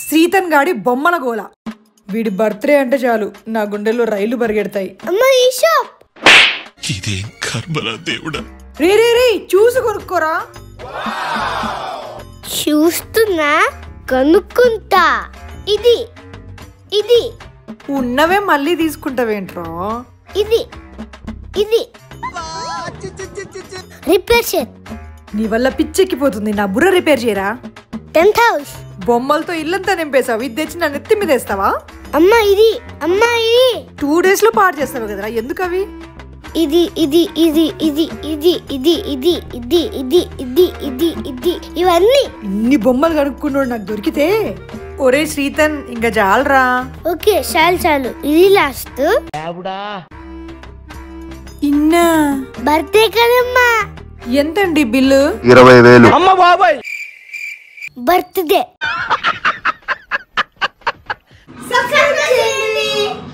శ్రీతన్ గాడి బొమ్మల గోల. వీడి బర్త్డే అంటే చాలు నా గుండెల్లో రైలు పరిగెడతాయి. రే రే రే చూసి కొనుక్కోరా. చూస్తున్నా కనుక్కుంటా. ఇది ఇది ఉన్నవే మళ్ళీ తీసుకుంటావేంట్రా? ఇది ఇది రిపేర్ చేయి. నీ వల్ల పిచ్చెక్కిపోతుంది. నా బుర్ర రిపేర్ చేయరా. 10,000 బొమ్మలతో ఇల్లంతా నింపేసావు. ఇది తెచ్చి నా నెత్తి మీద వేస్తావా? అమ్మా ఇది 2 days లో పాడు చేస్తావు కదరా. ఎందుకు అవి? ఇది ఇది ఇది ఇది ఇది ఇది ఇది ఇది ఇది ఇది ఇది ఇది ఇవన్నీ ఇన్ని బొమ్మలు కనుక్కున్నాడు నాకు దొరికితే. ఒరే శ్రీతన్ ఇంకా చాలరా. ఓకే చాలు చాలు. ఇది లాస్ట్. ఇన్నా బర్త్డే కదమ్మా. ఎంతండి బిల్లు? 20,000. బర్త్డే